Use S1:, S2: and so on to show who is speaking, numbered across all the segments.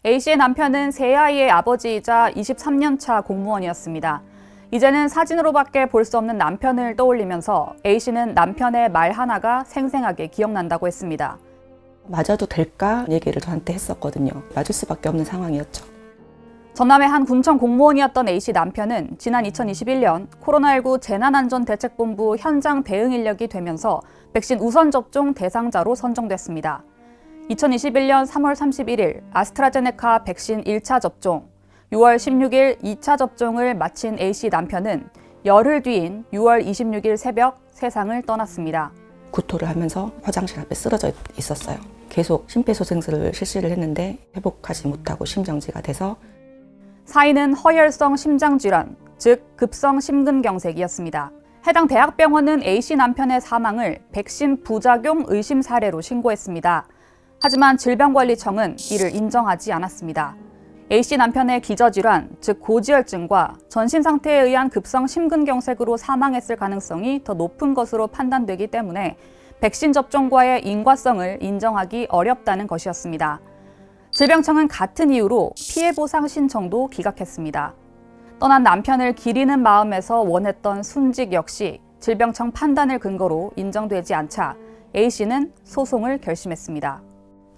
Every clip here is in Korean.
S1: A씨의 남편은 세 아이의 아버지이자 23년 차 공무원이었습니다. 이제는 사진으로밖에 볼 수 없는 남편을 떠올리면서 A씨는 남편의 말 하나가 생생하게 기억난다고 했습니다.
S2: 맞아도 될까 얘기를 저한테 했었거든요. 맞을 수밖에 없는 상황이었죠.
S1: 전남의 한 군청 공무원이었던 A씨 남편은 지난 2021년 코로나19 재난안전대책본부 현장 대응 인력이 되면서 백신 우선 접종 대상자로 선정됐습니다. 2021년 3월 31일 아스트라제네카 백신 1차 접종, 6월 16일 2차 접종을 마친 A씨 남편은 열흘 뒤인 6월 26일 새벽 세상을 떠났습니다.
S2: 구토를 하면서 화장실 앞에 쓰러져 있었어요. 계속 심폐소생술을 실시를 했는데 회복하지 못하고 심정지가 돼서
S1: 사인은 허혈성 심장질환, 즉 급성 심근경색이었습니다. 해당 대학병원은 A씨 남편의 사망을 백신 부작용 의심 사례로 신고했습니다. 하지만 질병관리청은 이를 인정하지 않았습니다. A씨 남편의 기저질환, 즉 고지혈증과 전신 상태에 의한 급성 심근경색으로 사망했을 가능성이 더 높은 것으로 판단되기 때문에 백신 접종과의 인과성을 인정하기 어렵다는 것이었습니다. 질병청은 같은 이유로 피해보상 신청도 기각했습니다. 떠난 남편을 기리는 마음에서 원했던 순직 역시 질병청 판단을 근거로 인정되지 않자 A씨는 소송을 결심했습니다.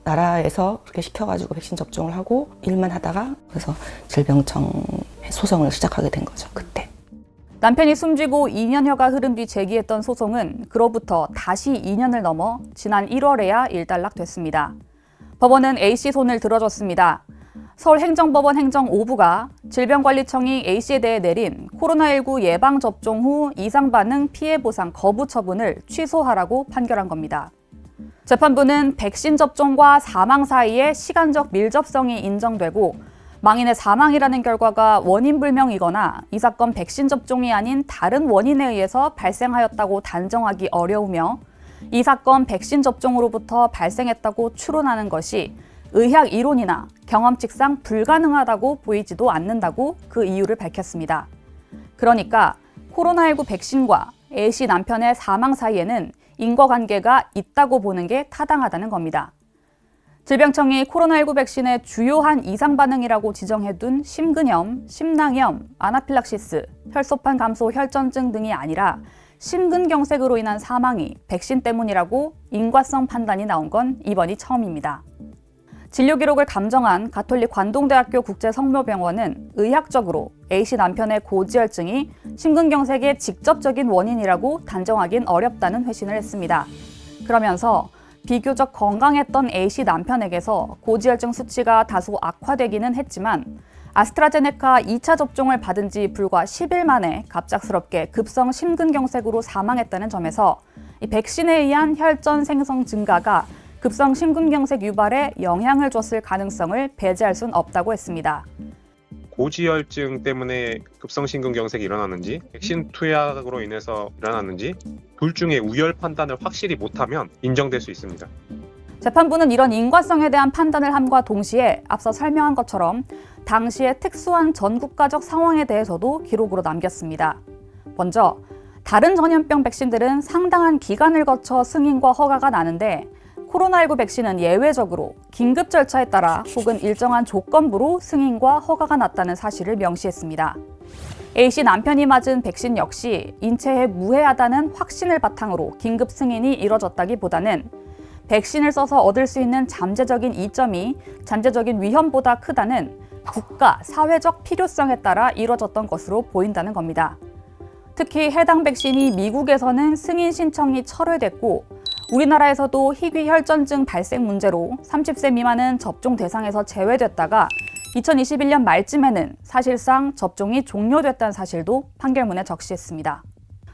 S2: 나라에서 그렇게 시켜가지고 백신 접종을 하고 일만 하다가 그래서 질병청 소송을 시작하게 된 거죠. 그때.
S1: 남편이 숨지고 2년여가 흐른 뒤 제기했던 소송은 그로부터 다시 2년을 넘어 지난 1월에야 일단락됐습니다. 법원은 A씨 손을 들어줬습니다. 서울행정법원 행정 5부가 질병관리청이 A씨에 대해 내린 코로나19 예방접종 후 이상반응 피해보상 거부 처분을 취소하라고 판결한 겁니다. 재판부는 백신 접종과 사망 사이에 시간적 밀접성이 인정되고 망인의 사망이라는 결과가 원인불명이거나 이 사건 백신 접종이 아닌 다른 원인에 의해서 발생하였다고 단정하기 어려우며 이 사건 백신 접종으로부터 발생했다고 추론하는 것이 의학 이론이나 경험칙상 불가능하다고 보이지도 않는다고 그 이유를 밝혔습니다. 그러니까 코로나19 백신과 A씨 남편의 사망 사이에는 인과관계가 있다고 보는 게 타당하다는 겁니다. 질병청이 코로나19 백신의 주요한 이상반응이라고 지정해둔 심근염, 심낭염, 아나필락시스, 혈소판 감소 혈전증 등이 아니라 심근경색으로 인한 사망이 백신 때문이라고 인과성 판단이 나온 건 이번이 처음입니다. 진료 기록을 감정한 가톨릭 관동대학교 국제성모병원은 의학적으로 A씨 남편의 고지혈증이 심근경색의 직접적인 원인이라고 단정하긴 어렵다는 회신을 했습니다. 그러면서 비교적 건강했던 A씨 남편에게서 고지혈증 수치가 다소 악화되기는 했지만 아스트라제네카 2차 접종을 받은 지 불과 10일 만에 갑작스럽게 급성 심근경색으로 사망했다는 점에서 이 백신에 의한 혈전 생성 증가가 급성 심근경색 유발에 영향을 줬을 가능성을 배제할 수는 없다고 했습니다.
S3: 고지혈증 때문에 급성 심근경색이 일어났는지 백신 투약으로 인해서 일어났는지 둘 중에 우열 판단을 확실히 못하면 인정될 수 있습니다.
S1: 재판부는 이런 인과성에 대한 판단을 함과 동시에 앞서 설명한 것처럼 당시의 특수한 전국가적 상황에 대해서도 기록으로 남겼습니다. 먼저 다른 전염병 백신들은 상당한 기간을 거쳐 승인과 허가가 나는데 코로나19 백신은 예외적으로 긴급 절차에 따라 혹은 일정한 조건부로 승인과 허가가 났다는 사실을 명시했습니다. A씨 남편이 맞은 백신 역시 인체에 무해하다는 확신을 바탕으로 긴급 승인이 이뤄졌다기보다는 백신을 써서 얻을 수 있는 잠재적인 이점이 잠재적인 위험보다 크다는 국가, 사회적 필요성에 따라 이뤄졌던 것으로 보인다는 겁니다. 특히 해당 백신이 미국에서는 승인 신청이 철회됐고 우리나라에서도 희귀혈전증 발생 문제로 30세 미만은 접종 대상에서 제외됐다가 2021년 말쯤에는 사실상 접종이 종료됐다는 사실도 판결문에 적시했습니다.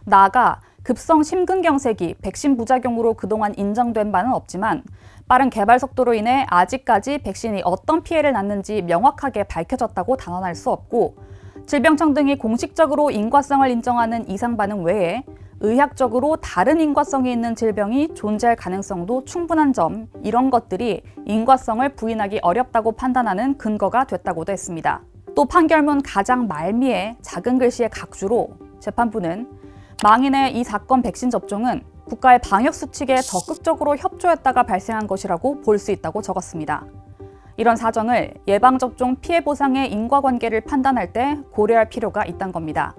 S1: 나아가 급성 심근경색이 백신 부작용으로 그동안 인정된 바는 없지만 빠른 개발 속도로 인해 아직까지 백신이 어떤 피해를 낳는지 명확하게 밝혀졌다고 단언할 수 없고 질병청 등이 공식적으로 인과성을 인정하는 이상반응 외에 의학적으로 다른 인과성이 있는 질병이 존재할 가능성도 충분한 점, 이런 것들이 인과성을 부인하기 어렵다고 판단하는 근거가 됐다고도 했습니다. 또 판결문 가장 말미에 작은 글씨의 각주로 재판부는 망인의 이 사건 백신 접종은 국가의 방역 수칙에 적극적으로 협조했다가 발생한 것이라고 볼 수 있다고 적었습니다. 이런 사정을 예방접종 피해 보상의 인과관계를 판단할 때 고려할 필요가 있다는 겁니다.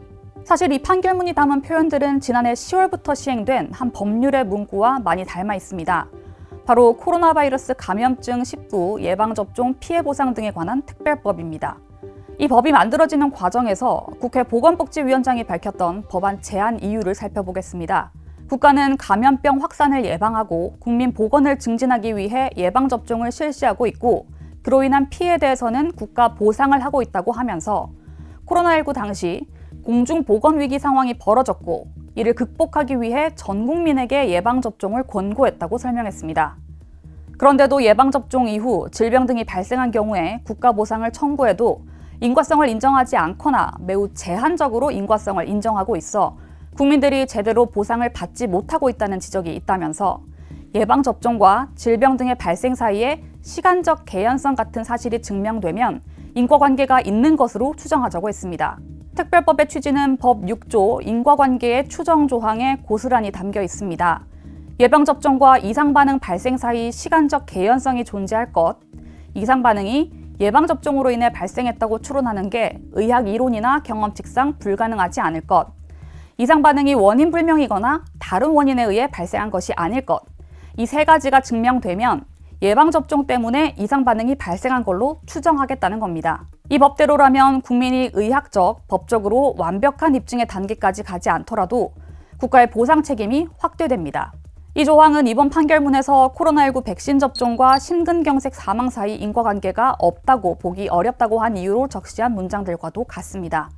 S1: 사실 이 판결문이 담은 표현들은 지난해 10월부터 시행된 한 법률의 문구와 많이 닮아 있습니다. 바로 코로나 바이러스 감염증 19 예방접종 피해 보상 등에 관한 특별법입니다. 이 법이 만들어지는 과정에서 국회 보건복지위원장이 밝혔던 법안 제안 이유를 살펴보겠습니다. 국가는 감염병 확산을 예방하고 국민 보건을 증진하기 위해 예방접종을 실시하고 있고 그로 인한 피해에 대해서는 국가 보상을 하고 있다고 하면서 코로나19 당시 공중보건위기 상황이 벌어졌고 이를 극복하기 위해 전 국민에게 예방접종을 권고했다고 설명했습니다. 그런데도 예방접종 이후 질병 등이 발생한 경우에 국가 보상을 청구해도 인과성을 인정하지 않거나 매우 제한적으로 인과성을 인정하고 있어 국민들이 제대로 보상을 받지 못하고 있다는 지적이 있다면서 예방접종과 질병 등의 발생 사이에 시간적 개연성 같은 사실이 증명되면 인과관계가 있는 것으로 추정하자고 했습니다. 특별법의 취지는 법 6조 인과관계의 추정 조항에 고스란히 담겨 있습니다. 예방접종과 이상반응 발생 사이 시간적 개연성이 존재할 것, 이상반응이 예방접종으로 인해 발생했다고 추론하는 게 의학 이론이나 경험칙상 불가능하지 않을 것, 이상반응이 원인 불명이거나 다른 원인에 의해 발생한 것이 아닐 것, 이 세 가지가 증명되면 예방접종 때문에 이상반응이 발생한 걸로 추정하겠다는 겁니다. 이 법대로라면 국민이 의학적, 법적으로 완벽한 입증의 단계까지 가지 않더라도 국가의 보상 책임이 확대됩니다. 이 조항은 이번 판결문에서 코로나19 백신 접종과 심근경색 사망 사이 인과관계가 없다고 보기 어렵다고 한 이유로 적시한 문장들과도 같습니다.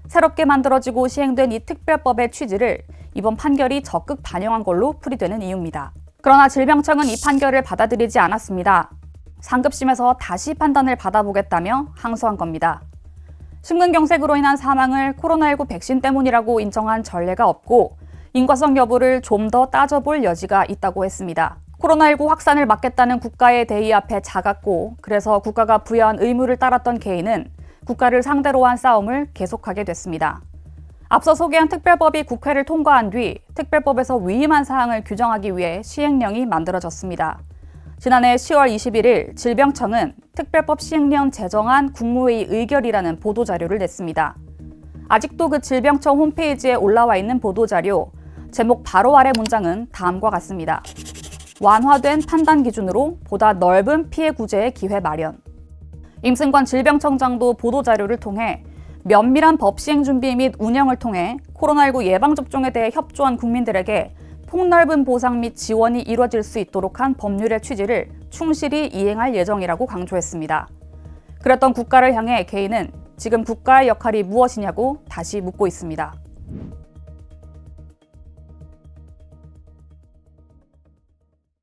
S1: 새롭게 만들어지고 시행된 이 특별법의 취지를 이번 판결이 적극 반영한 걸로 풀이되는 이유입니다. 그러나 질병청은 이 판결을 받아들이지 않았습니다. 상급심에서 다시 판단을 받아보겠다며 항소한 겁니다. 심근경색으로 인한 사망을 코로나19 백신 때문이라고 인정한 전례가 없고 인과성 여부를 좀 더 따져볼 여지가 있다고 했습니다. 코로나19 확산을 막겠다는 국가의 대의 앞에 작았고 그래서 국가가 부여한 의무를 따랐던 개인은 국가를 상대로 한 싸움을 계속하게 됐습니다. 앞서 소개한 특별법이 국회를 통과한 뒤 특별법에서 위임한 사항을 규정하기 위해 시행령이 만들어졌습니다. 지난해 10월 21일 질병청은 특별법 시행령 제정안 국무회의 의결이라는 보도자료를 냈습니다. 아직도 그 질병청 홈페이지에 올라와 있는 보도자료, 제목 바로 아래 문장은 다음과 같습니다. 완화된 판단 기준으로 보다 넓은 피해 구제의 기회 마련. 임승관 질병청장도 보도자료를 통해 면밀한 법 시행 준비 및 운영을 통해 코로나19 예방접종에 대해 협조한 국민들에게 폭넓은 보상 및 지원이 이루어질 수 있도록 한 법률의 취지를 충실히 이행할 예정이라고 강조했습니다. 그랬던 국가를 향해 개인은 지금 국가의 역할이 무엇이냐고 다시 묻고 있습니다.